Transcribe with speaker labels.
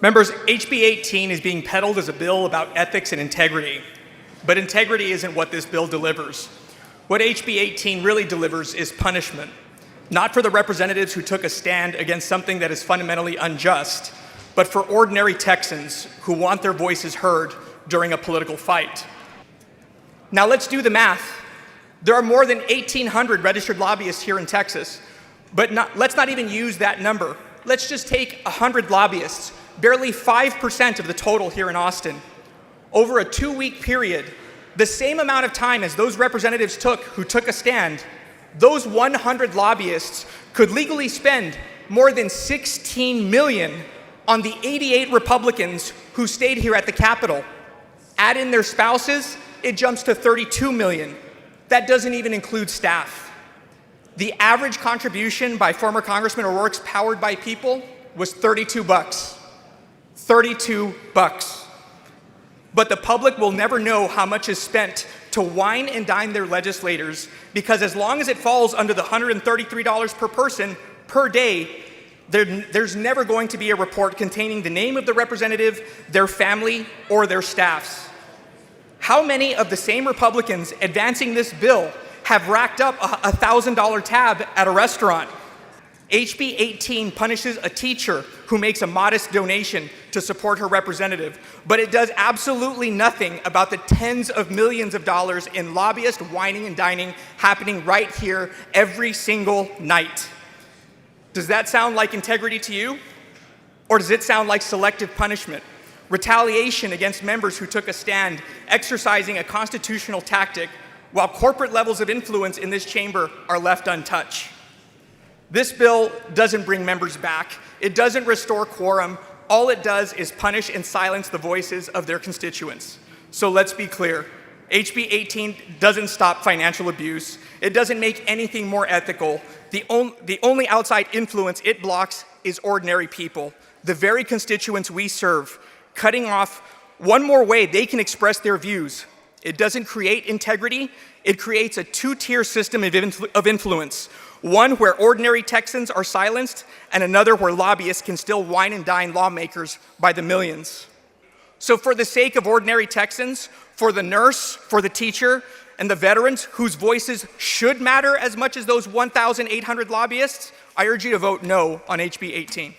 Speaker 1: Members, HB 18 is being peddled as a bill about ethics and integrity, but integrity isn't what this bill delivers. What HB 18 really delivers is punishment, not for the representatives who took a stand against something that is fundamentally unjust, but for ordinary Texans who want their voices heard during a political fight. Now let's do the math. There are more than 1,800 registered lobbyists here in Texas, but let's not even use that number. Let's just take 100 lobbyists, barely 5% of the total here in Austin. Over a 2-week period, the same amount of time as those representatives took who took a stand, those 100 lobbyists could legally spend more than $16 million on the 88 Republicans who stayed here at the Capitol. Add in their spouses, it jumps to $32 million. That doesn't even include staff. The average contribution by former Congressman O'Rourke's Powered by People was $32. $32. But the public will never know how much is spent to wine and dine their legislators, because as long as it falls under the $133 per person per day, there's never going to be a report containing the name of the representative, their family, or their staffs. How many of the same Republicans advancing this bill have racked up a $1,000 tab at a restaurant? HB 18 punishes a teacher who makes a modest donation to support her representative, but it does absolutely nothing about the tens of millions of dollars in lobbyist whining and dining happening right here every single night. Does that sound like integrity to you? Or does it sound like selective punishment? Retaliation against members who took a stand, exercising a constitutional tactic, while corporate levels of influence in this chamber are left untouched. This bill doesn't bring members back. It doesn't restore quorum. All it does is punish and silence the voices of their constituents. So let's be clear. HB 18 doesn't stop financial abuse. It doesn't make anything more ethical. The only outside influence it blocks is ordinary people, the very constituents we serve, cutting off one more way they can express their views. It doesn't create integrity. It creates a two-tier system of influence. One where ordinary Texans are silenced, and another where lobbyists can still wine and dine lawmakers by the millions. So for the sake of ordinary Texans, for the nurse, for the teacher, and the veterans whose voices should matter as much as those 1,800 lobbyists, I urge you to vote no on HB 18.